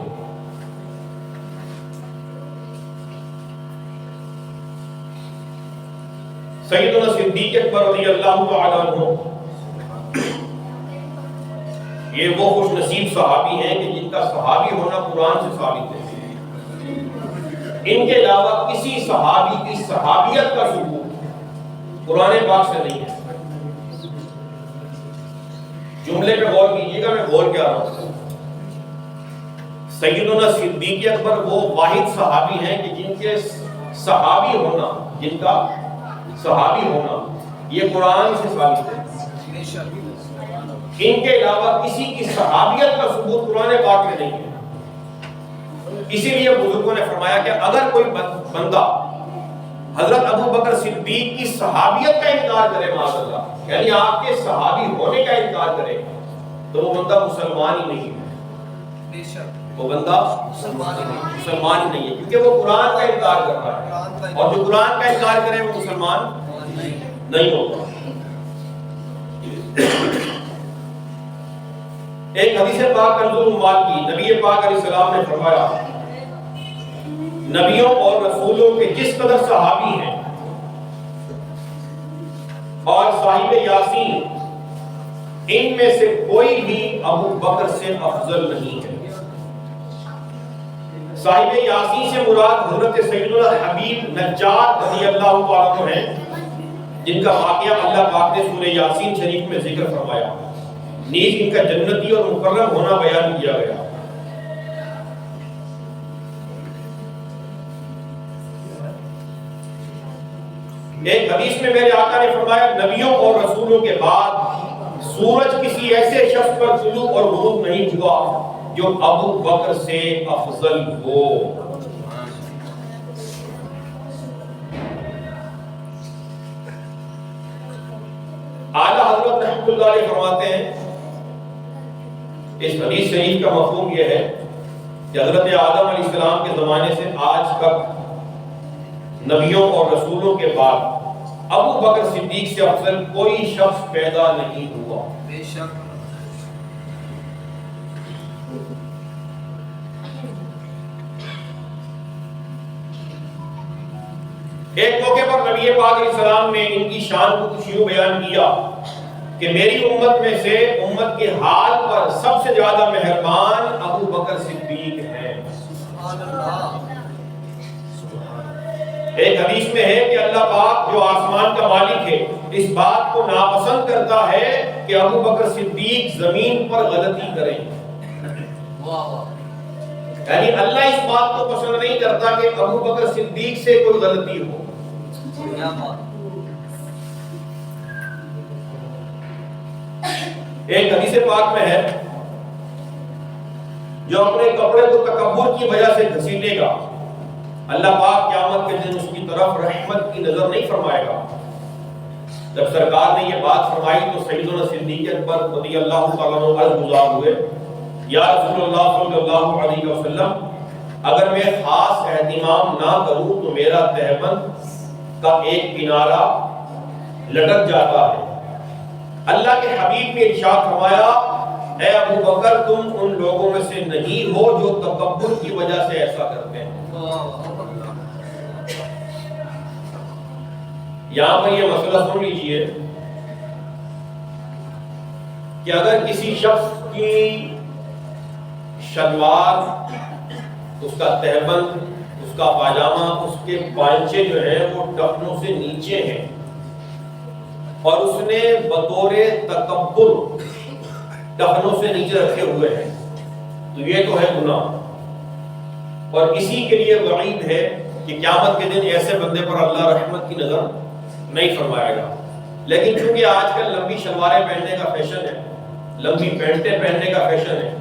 سیدنا صدیق اکبر رضی اللہ تعالیٰ عنہ یہ وہ خوش نصیب صحابی ہیں کہ جن کا صحابی ہونا قرآن سے ثابت ہے، ان کے علاوہ کسی صحابی کی صحابیت کا ثبوت قرآن پاک سے نہیں ہے۔ جملے پہ غور کیجیے گا، میں غور کیا رہا ہوں۔ سیدنا صدیق اکبر وہ واحد صحابی ہیں کہ جن کے صحابی ہونا، جن کا صحابی ہونا یہ قرآن سے ثابت ہے۔ ان کے علاوہ کسی کی صحابیت کا ثبوت قرآن پاک میں نہیں ہے۔ اسی لیے بزرگوں نے فرمایا کہ اگر کوئی بندہ حضرت ابو بکر صدیق کی صحابیت کا انکار کرے، معاذ اللہ، یعنی آپ کے صحابی ہونے کا انکار کرے، تو وہ بندہ مسلمان ہی نہیں ہے، وہ بندہ مسلمان ہی نہیں ہے، کیونکہ وہ قرآن کا انکار کر رہا ہے، اور جو قرآن کا انکار کرے وہ مسلمان نہیں ہوگا۔ ایک حدیث پاک کنز الاموال کی نبی پاک علیہ السلام نے فرمایا نبیوں اور رسولوں کے جس قدر صحابی ہیں اور صاحب یاسین، ان میں سے کوئی بھی ابو بکر سے افضل نہیں ہے۔ صاحب یاسین سے مراد حضرت سیدنا حبیب نجار رضی اللہ تعالیٰ عنہ ہیں، جن کا واقعہ اللہ پاک نے سورہ یاسین شریف میں ذکر فرمایا، نیز ان کا جنتی اور مکرم ہونا بیان کیا گیا۔ ایک حدیث میں میرے آقا نے فرمایا نبیوں اور رسولوں کے بعد سورج کسی ایسے شخص پر طلوع اور غروب نہیں ہوا جو ابو بکر سے افضل ہو۔ اعلیٰ حضرت رحمۃ اللہ علیہ فرماتے ہیں اس حدیث شریف کا مفہوم یہ ہے کہ حضرت آدم علیہ السلام کے زمانے سے آج تک نبیوں اور رسولوں کے بعد ابو بکر صدیق سے افضل کوئی شخص پیدا نہیں ہوا۔ بے شک ایک موقع پر نبی پاک علیہ السلام نے ان کی شان کو کچھ یوں بیان کیا کہ میری امت میں سے امت کے حال پر سب سے زیادہ مہربان ابو بکر صدیق ہیں۔ سبحان اللہ۔ ایک حدیث میں ہے کہ اللہ پاک جو آسمان کا مالک ہے اس بات کو ناپسند کرتا ہے کہ ابو بکر صدیق زمین پر غلطی کریں۔ واہ واہ، یعنی اللہ اس بات کو پسند نہیں کرتا کہ ابو بکر صدیق سے کوئی غلطی ہو۔ کیا بات۔ ایک حدیث پاک میں ہے جو اپنے کپڑے کو تکبر کی وجہ سے گھسیٹے گا اللہ پاک قیامت کے دن اس کی طرف رحمت کی نظر نہیں فرمائے گا۔ جب سرکار نے یہ بات فرمائی تو سیدنا صدیق اکبر رضی اللہ تعالیٰ عنہ عرض گزار ہوئے یا رسول اللہ صلی اللہ علیہ وسلم اگر میں خاص اہتمام نہ کروں تو میرا تہبند کا ایک کنارہ لٹک جاتا ہے۔ اللہ کے حبیب نے ارشاد فرمایا اے ابو بکر تم ان لوگوں میں سے نہیں ہو جو تکبر کی وجہ سے ایسا کرتے ہیں۔ یہاں پر یہ مسئلہ سن لیجئے کہ اگر کسی شخص کی شلوار، اس کا تہبند، اس کا پاجامہ، اس کے پائنچے جو ہیں وہ ٹخنوں سے نیچے ہیں اور اس نے بطور تکبر ٹخنوں سے نیچے رکھے ہوئے ہیں تو یہ تو ہے گناہ، اور اسی کے لیے وعید ہے کہ قیامت کے دن ایسے بندے پر اللہ رحمت کی نظر نہیں فرمائے گا۔ لیکن چونکہ آج کل لمبی شلواریں پہننے کا فیشن ہے، لمبی پینٹیں پہننے کا فیشن ہے،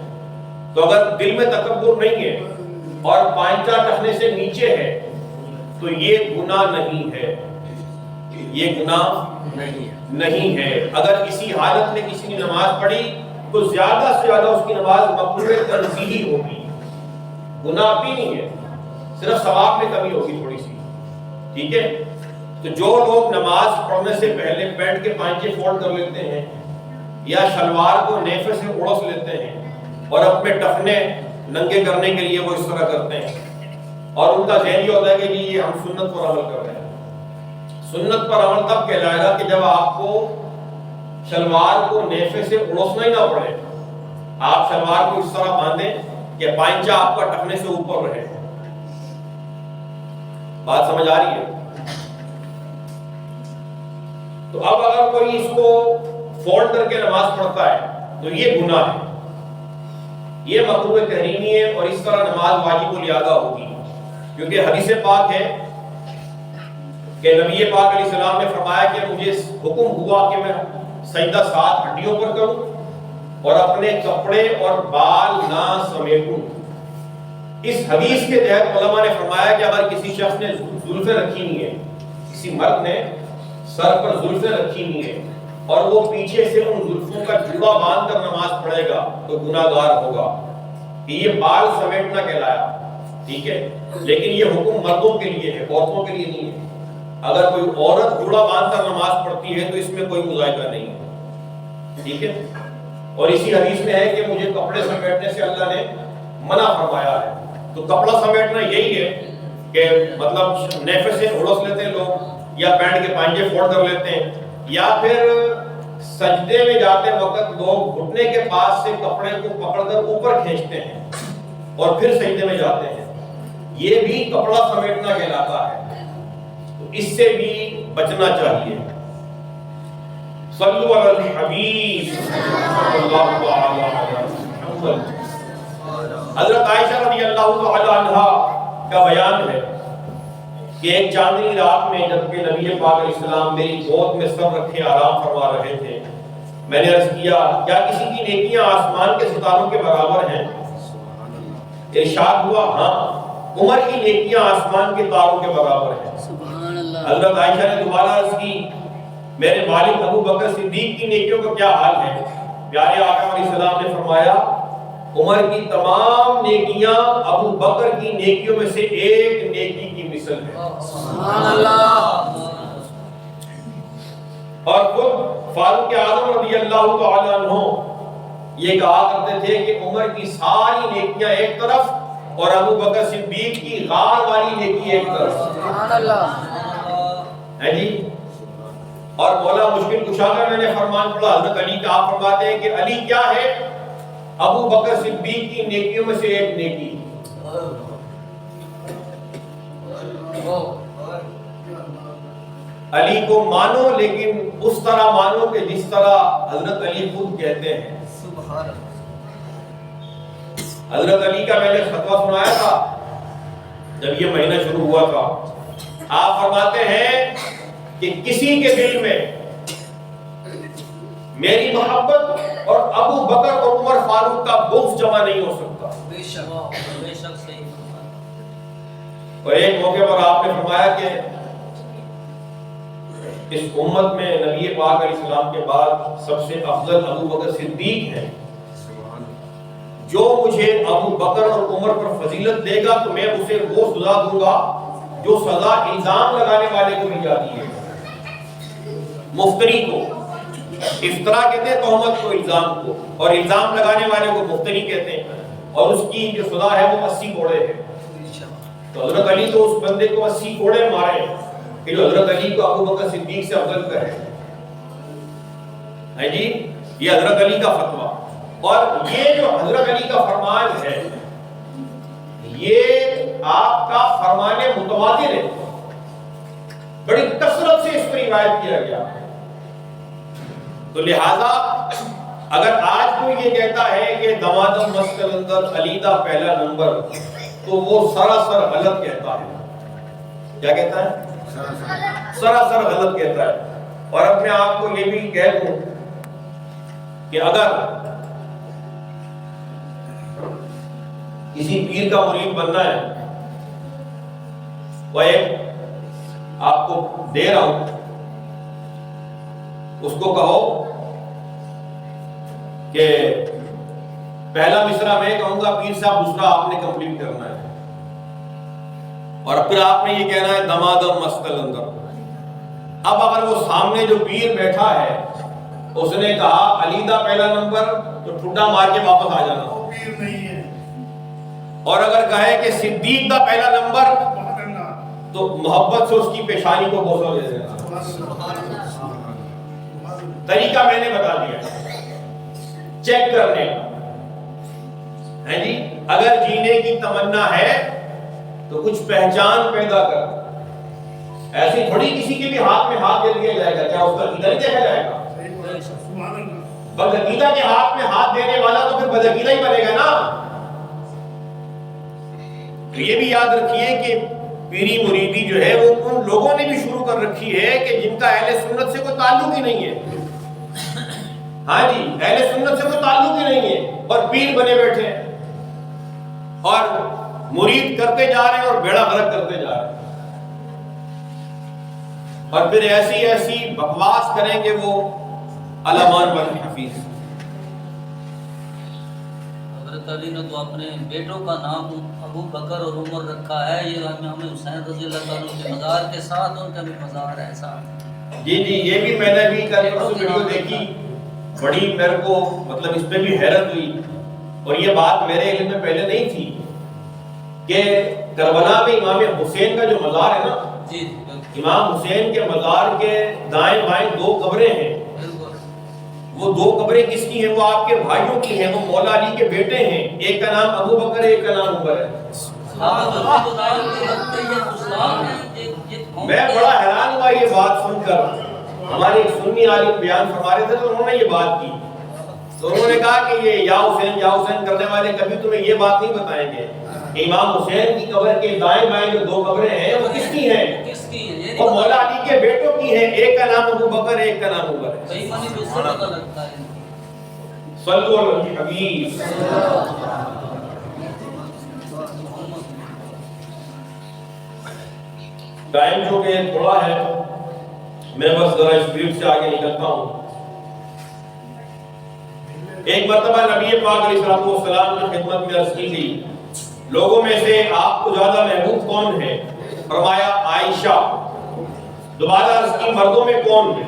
تو اگر دل میں تکبر نہیں ہے اور پائنچہ ٹخنے سے نیچے ہے تو یہ گناہ نہیں ہے، یہ گناہ نہیں ہے۔ اگر اسی حالت میں کسی نے نماز پڑھی تو زیادہ سے زیادہ اس کی نماز مقبول تنزیہی ہوگی، گناہ بھی نہیں ہے، صرف ثواب میں کمی ہوگی تھوڑی سی، ٹھیک ہے۔ تو جو لوگ نماز پڑھنے سے پہلے پینٹ کے پائنچے فولڈ کر لیتے ہیں یا شلوار کو نیفے سے اڑس لیتے ہیں اور اپنے ٹخنے ننگے کرنے کے لیے وہ اس طرح کرتے ہیں اور ان کا ذہن یہ ہوتا ہے کہ جی یہ ہم سنت پر عمل کر رہے ہیں۔ سنت پر عمل تب کہلائے گا کہ جب آپ کو شلوار کو نیفے سے اڑسنا ہی نہ پڑے، آپ شلوار کو اس طرح باندھیں کہ پائنچہ آپ کا ٹخنے سے اوپر رہے۔ بات سمجھ آ رہی ہے؟ تو اب اگر کوئی اس کو فولڈ کر کے نماز پڑھتا ہے تو یہ گناہ ہے، یہ مکروہ تحریمی ہے اور اس طرح نماز واجب الادا ہوگی، کیونکہ حدیث پاک ہے کہ نبی پاک علیہ السلام نے فرمایا کہ مجھے حکم ہوا کہ میں سجدہ 7 ہڈیوں پر کروں اور اپنے کپڑے اور بال نہ سمیٹوں۔ اس حدیث کے تحت علماء نے فرمایا کہ اگر کسی شخص نے زلفیں رکھی ہوئی ہیں، کسی مرد نے سر پر زلفیں رکھی ہوئی ہیں اور وہ پیچھے سے ان زلفوں کا جوڑا باندھ کر نماز پڑھے گا تو گناہ گار ہوگا، کہ یہ بال سمیٹنا کہلایا، ٹھیک ہے۔ لیکن یہ حکم مردوں کے لیے ہے، عورتوں کے لیے نہیں ہے۔ اگر کوئی عورت جوڑا باندھ کر نماز پڑھتی ہے تو اس میں کوئی مذائقہ نہیں ہے، ٹھیک ہے۔ اور اسی حدیث میں ہے کہ مجھے کپڑے سمیٹنے سے اللہ نے منع فرمایا ہے۔ تو کپڑا سمیٹنا یہی ہے کہ مطلب نیفے سے اڑس لیتے ہیں لوگ یا پینٹ کے پائنچے فولڈ کر لیتے ہیں، یا پھر سجدے میں جاتے وقت لوگ گھٹنے کے پاس سے کپڑے کو پکڑ کر اوپر کھینچتے ہیں اور پھر سجدے میں جاتے ہیں، یہ بھی کپڑا سمیٹنا کہلاتا ہے، تو اس سے بھی بچنا چاہیے۔ صلو علی الحبیب صلی اللہ علیہ وسلم۔ حضرت عائشہ رضی اللہ تعالی عنہا کا بیان ہے کہ ایک چاندنی رات میں جبکہ نبی پاک علیہ السلام میری گود میں سر رکھے آرام فرما رہے تھے، میں نے عرض کیا کیا کسی کی نیکیاں آسمان کے ستاروں کے برابر ہیں؟ ارشاد ہوا ہاں، عمر کی نیکیاں آسمان کے تاروں کے برابر ہیں۔ سبحان اللہ۔ حضرت عائشہ نے دوبارہ عرض کی میرے والد ابو بکر صدیق کی نیکیوں کا کیا حال ہے؟ پیارے آقا علیہ السلام نے فرمایا عمر کی تمام نیکیاں ابو بکر کی نیکیوں میں سے ایک نیکی کی مثل ہے۔ سبحان اللہ۔ اور خود فاروق اعظم رضی اللہ تعالی عنہ یہ کہا کرتے تھے کہ عمر کی ساری نیکیاں ایک طرف اور ابو بکر صدیق کی غار والی نیکی ایک طرف۔ سبحان اللہ۔ ہے جی۔ اور مولا مشکل کشا کا میں نے فرمان پڑھا، حضرت علی کا آپ فرماتے ہیں کہ علی کیا ہے؟ ابو بکر صدیق کی نیکیوں میں سے ایک نیکی۔ علی کو مانو لیکن اس طرح مانو کہ جس طرح حضرت علی خود کہتے ہیں۔ حضرت علی کا میں نے فتویٰ سنایا تھا جب یہ مہینہ شروع ہوا تھا، آپ فرماتے ہیں کہ کسی کے دل میں میری محبت اور ابو بکر اور عمر فاروق کا بغض جمع نہیں ہو سکتا۔ بے شک صحیح۔ اور ایک موقع پر آپ نے فرمایا کہ اس امت میں نبی پاک علیہ السلام کے بعد سب سے افضل ابو بکر صدیق ہیں۔ جو مجھے ابو بکر اور عمر پر فضیلت دے گا تو میں اسے وہ سزا دوں گا جو سزا الزام لگانے والے کو دی جاتی ہے، مفتری کو۔ افطرا کہتے ہیں تہمت کو، الزام کو، اور الزام لگانے والے کو مفتری کہتے ہیں، اور اس کی جو سزا ہے وہ 80 کوڑے ہے۔ تو حضرت علی تو اس بندے کو 80 کوڑے مارے کہ جو حضرت علی کو ابو بکر صدیق سے افضل کرے ہے جی، یہ حضرت علی کا فتویٰ۔ اور یہ جو حضرت علی کا فرمان ہے یہ آپ کا فرمان متواتر ہے، بڑی کثرت سے اس پر روایت کیا گیا۔ تو لہذا اگر آج کوئی یہ کہتا ہے کہ دمادم مسکل اندر علی دا پہلا نمبر، تو وہ سراسر غلط کہتا ہے۔ کیا کہتا ہے؟ سراسر غلط کہتا ہے۔ اور اپنے آپ کو یہ بھی کہہ دوں کہ اگر کسی پیر کا مرید بننا ہے، وہ ایک آپ کو دے رہا ہوں، اس کو کہو کہ پہلا مصرع میں کہوں گا پیر صاحب، دوسرا آپ نے کمپلیٹ کرنا ہے، اور پھر آپ نے یہ کہنا ہے دمادم مسکل اندر۔ اب اگر وہ سامنے جو پیر بیٹھا ہے اس نے کہا علی دا پہلا نمبر، تو ٹھڈا مار کے واپس آ جانا۔ پیر نہیں ہے۔ اور اگر کہے کہ صدیق دا پہلا نمبر، تو محبت سے اس کی پیشانی کو بوسہ دے دینا۔ طریقہ میں نے بتا دیا چیک کرنے کا ہے جی۔ اگر جینے کی تمنا ہے تو کچھ پہچان پیدا کر، ایسی تھوڑی کسی کے بھی ہاتھ میں ہاتھ دے دیا جائے گا، کیا اس کا عقیدہ نہیں دیکھا جائے گا؟ بدعقیدہ کے ہاتھ میں ہاتھ دینے والا تو پھر بدعقیدہ ہی بنے گا نا۔ تو یہ بھی یاد رکھیے کہ پیری مریدی جو ہے وہ ان لوگوں نے بھی شروع کر رکھی ہے کہ جن کا اہل سنت سے کوئی تعلق ہی نہیں ہے۔ ہاں جی، اہل سنت سے کوئی تعلق ہی نہیں ہے، اور پیر بنے بیٹھے ہیں اور مرید کرتے جا رہے ہیں اور بیڑا غرق کرتے جا رہے ہیں، اور پھر ایسی ایسی بکواس کریں گے وہ علامان بن حفیظ۔ حضرت علی نے تو اپنے بیٹوں کا نام ابو بکر اور عمر رکھا ہے، یہ ہمیں حسین رضی اللہ تعالیٰ کے مزار کے ساتھ ان کا بھی مزار ہے ساتھ۔ جی جی، یہ بھی میں نے بھی کل پرسوں ویڈیو دیکھی، بڑی میرے کو مطلب اس پہ بھی حیرت ہوئی، اور یہ بات میرے علم میں پہلے نہیں تھی کہ کربلا میں امام حسین کا جو مزار ہے نا، جی امام حسین کے مزار کے دائیں بائیں 2 قبریں ہیں۔ وہ 2 قبریں کس کی ہیں؟ وہ آپ کے بھائیوں کی ہیں، وہ مولا علی کے بیٹے ہیں، ایک کا نام ابو بکر ہے، ایک کا نام عمر ہے۔ میں بڑا حیران ہوا یہ بات سن کر۔ ہمارے ایک سنی عالم بیان فرما رہے تھے تو انہوں نے یہ بات کی، تو انہوں نے کہا کہ یہ یا حسین کرنے والے کبھی تمہیں یہ بات نہیں بتائیں گے امام حسین کی قبر کے دائیں بائیں جو 2 قبریں ہیں وہ کس کی ہیں؟ وہ مولا علی کے بیٹوں کی ہیں، ایک کا نام ابو بکر ہے، ایک کا نام عمر ہے۔ صلو علی الحبیب۔ ٹائم جو کہ تھوڑا ہے، میں بس ذرا اسپیڈ سے آگے نکلتا ہوں۔ ایک مرتبہ نبی پاک علیہ السلام کی خدمت میں عرض کی گئی، لوگوں میں سے آپ کو زیادہ محبوب کون ہے؟ فرمایا عائشہ۔ دوبارہ عرض کی مردوں میں کون ہے؟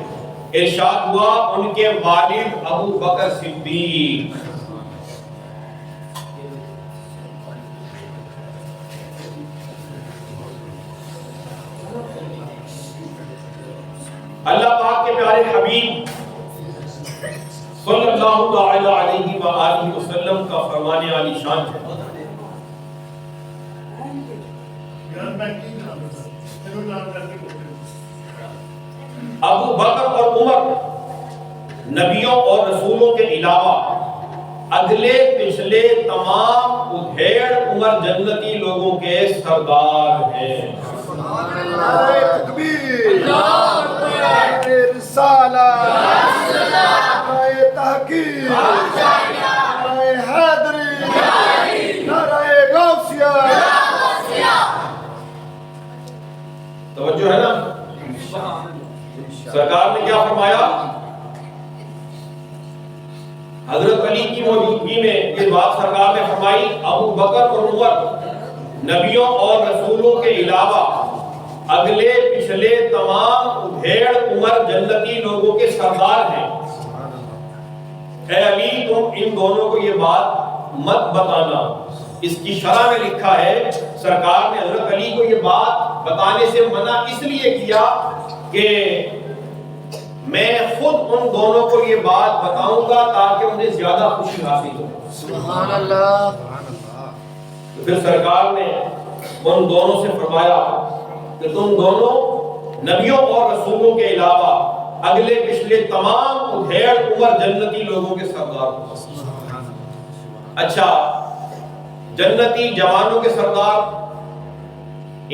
ارشاد ہوا ان کے والد ابو بکر صدیق۔ اللہ پاک کے پیارے حبیب صلی اللہ تعالی علیہ وآلہ وسلم کا فرمان عالی شان ہے۔ ابو بکر اور عمر نبیوں اور رسولوں کے علاوہ اگلے پچھلے تمام ادھیڑ عمر جنتی لوگوں کے سردار ہیں۔ توجہ ہے نا؟ سرکار نے کیا فرمایا؟ حضرت علی کی موجودگی میں یہ بات سرکار نے فرمائی، ابو بکر اور عمر نبیوں اور رسولوں کے علاوہ اگلے پچھلے تمام ادھیڑ عمر جنتی لوگوں کے سردار ہیں۔ اے علی تم ان دونوں کو یہ بات مت بتانا۔ اس کی شرح میں لکھا ہے سرکار نے حضرت علی کو یہ بات بتانے سے منع اس لیے کیا کہ میں خود ان دونوں کو یہ بات بتاؤں گا تاکہ انہیں زیادہ خوشی حاصل ہو۔ سبحان اللہ۔ تو پھر سرکار نے ان دونوں سے فرمایا کہ تم دونوں نبیوں اور رسولوں کے علاوہ اگلے پچھلے تمام ادھیڑ عمر جنتی لوگوں کے سردار ہو۔ اچھا، جنتی جوانوں کے سردار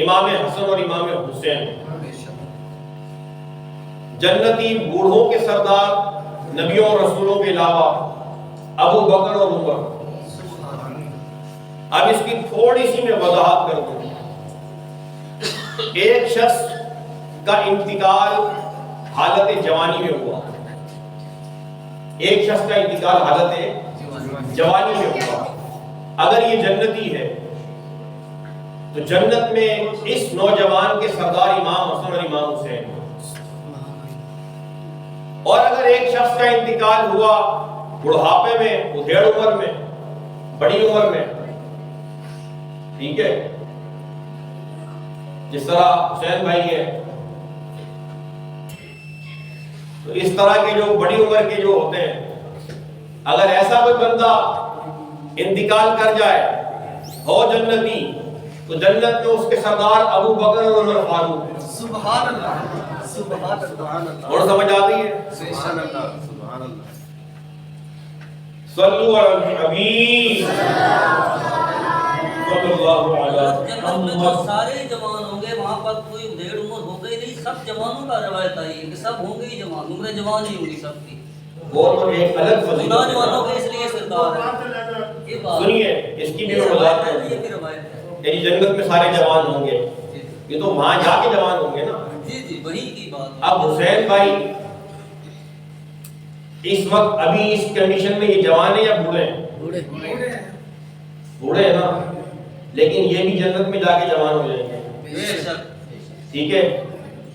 امام حسن اور امام حسین، جنتی بوڑھوں کے سردار نبیوں اور رسولوں کے علاوہ ابو بکر اور عمر۔ اب اس کی تھوڑی سی میں وضاحت کر دوں۔ ایک شخص کا انتقال حالت جوانی میں ہوا، ایک شخص کا انتقال حالت جوانی میں ہوا۔ اگر یہ جنتی ہے تو جنت میں اس نوجوان کے سردار امام حسن اور امام حسین، اور اگر ایک شخص کا انتقال ہوا بڑھاپے میں، ادھیڑ عمر میں، بڑی عمر میں، ٹھیک ہے، جس طرح حسین بھائی ہے، تو اس طرح کے جو بڑی عمر کے جو ہوتے ہیں، اگر ایسا کوئی بندہ انتقال کر جائے ہو جنتی، تو جنت میں اس کے سردار ابو بکر اور عمر فاروق ہیں۔ سبحان اللہ، سبحان اللہ۔ اور سمجھ آتی ہے؟ سبحان اللہ، سبحان اللہ۔ صلو علی الحبیب صلی اللہ علیہ جنت میں جو سارے جوان ہوں گے، وہاں پر کوئی ادھیڑ عمر ہوگا ہی نہیں، سب جوانوں کا روایت آئی ہے کہ سب ہوں گے ہی جوان، عمر جوان ہی ہوگی سب کی۔ وہ تو ایک الگ فضیلت ہے۔ نوجوانوں کے اس لیے سردار ہے۔ یہ بات سنیے، اس کی بھی وضاحت ہے۔ یہ بھی روایت ہے۔ یعنی جنت میں سارے جوان ہوں گے، یہ تو وہاں جا کے جوان ہوں گے نا۔ جی جی، وہی کی بات ہے۔ اب حسین بھائی اس وقت ابھی اس کنڈیشن میں یہ جوان ہیں یا بوڑھے ہیں؟ بوڑھے ہیں نا، لیکن یہ بھی جنت میں جا کے جوان ہو جائیں گے۔ بے شک۔ ٹھیک ہے،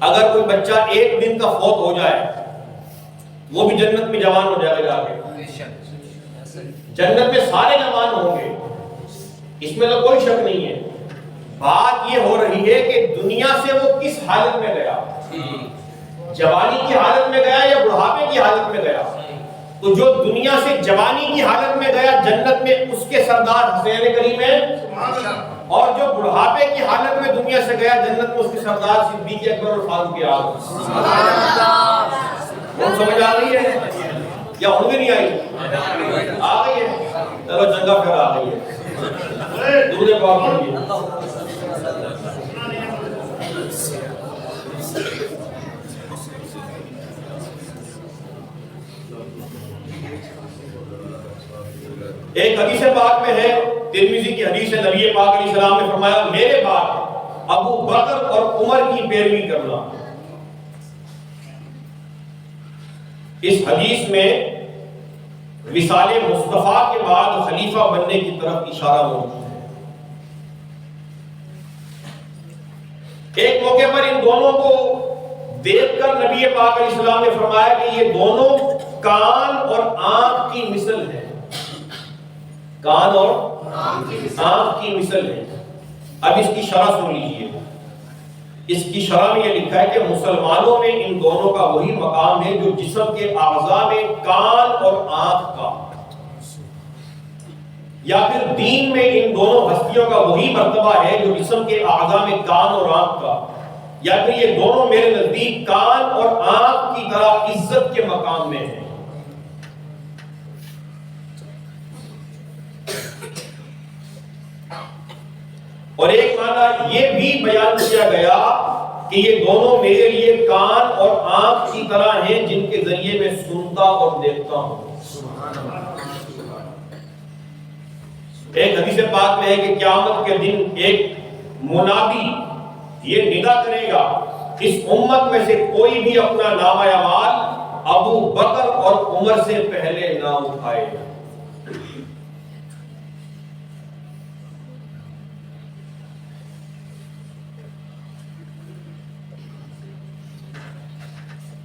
اگر کوئی بچہ ایک دن کا فوت ہو جائے وہ بھی جنت میں جوان ہو جائے گا جا کے۔ جنت میں سارے جوان ہوں گے، اس میں تو کوئی شک نہیں ہے۔ بات یہ ہو رہی ہے کہ دنیا سے وہ کس حالت میں گیا، جوانی کی حالت میں گیا یا بڑھاپے کی حالت میں گیا؟ تو جو دنیا سے جوانی کی حالت میں گیا جنت میں اس کے سردار حسین کریم ہیں، اور جو بڑھاپے کی حالت میں دنیا سے گیا جنت میں اس کے سردار صدیق اکبر اور فاروق اعظم۔ سمجھ آ رہی ہے یا ہوں بھی نہیں آئی؟ آ گئی ہے، چلو جنگا پھر آ گئی ہے۔ دودھ پاک پڑھیے۔ ایک حدیث پاک میں ہے، ترمذی کی حدیث ہے، نبی پاک علیہ السلام نے فرمایا میرے بعد ابو بکر اور عمر کی پیروی کرنا۔ اس حدیث میں وصال مصطفیٰ کے بعد خلیفہ بننے کی طرف اشارہ موجود ہے۔ ایک موقع پر ان دونوں کو دیکھ کر نبی پاک علیہ السلام نے فرمایا کہ یہ دونوں کان اور آنکھ کی مثل ہے، کان اور آنکھ کی مثل ہے۔ اب اس کی شرح سن لیجیے۔ اس کی شرح میں یہ لکھا ہے کہ مسلمانوں میں ان دونوں کا وہی مقام ہے جو جسم کے اعضاء میں کان اور آنکھ کا، یا پھر دین میں ان دونوں ہستیوں کا وہی مرتبہ ہے جو جسم کے اعضاء میں کان اور آنکھ کا، یا پھر یہ دونوں میرے نزدیک کان اور آنکھ کی طرح عزت کے مقام میں ہیں۔ اور ایک معنی یہ بھی بیان کیا گیا کہ یہ دونوں میرے لیے کان اور آنکھ کی طرح ہیں جن کے ذریعے میں سنتا اور دیکھتا ہوں۔ ایک حدیث پاک میں ہے کہ قیامت کے دن ایک منادی یہ ندا کرے گا، اس امت میں سے کوئی بھی اپنا نامہ اعمال ابو بکر اور عمر سے پہلے نہ اٹھائے۔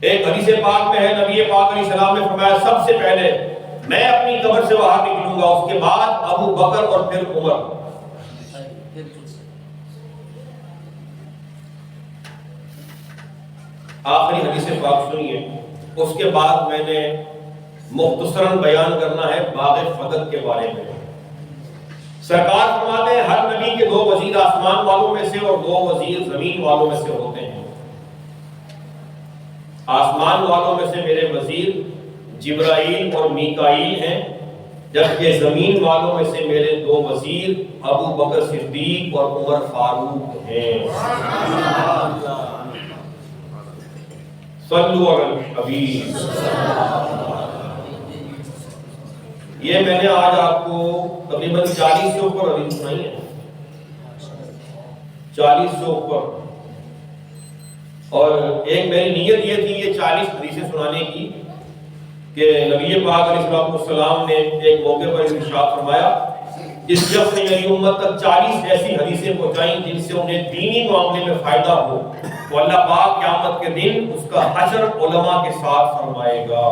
ایک حدیث پاک میں ہے نبی پاک علیہ السلام نے فرمایا سب سے پہلے میں اپنی قبر سے باہر نکلوں گا، اس کے بعد ابو بکر اور پھر عمر۔ آخری حدیث پاک سنیے، اس کے بعد میں نے مختصراً بیان کرنا ہے باغ فتح کے بارے میں۔ سرکار فرماتے ہیں ہر نبی کے 2 وزیر آسمان والوں میں سے اور 2 وزیر زمین والوں میں سے ہوتے ہیں۔ آسمان والوں میں سے میرے وزیر جبرائیل اور میکائیل ہیں، جبکہ زمین والوں میں سے میرے 2 وزیر ابو بکر صدیق اور عمر فاروق ہیں۔ صلو علی الحبیب۔ یہ میں نے آج آپ کو تقریباً 40 سے اوپر حدیث سنائی ہے، 40 سے اوپر، اور ایک میری نیت یہ تھی یہ 40 حدیثیں سنانے کی کہ نبی پاک علیہ السلام نے ایک موقع پر ارشاد فرمایا جس شخص نے میری امت تک 40 ایسی حدیثیں پہنچائیں جن سے انہیں دینی معاملے میں فائدہ ہو، تو اللہ پاک قیامت کے دن اس کا حشر علماء کے ساتھ فرمائے گا۔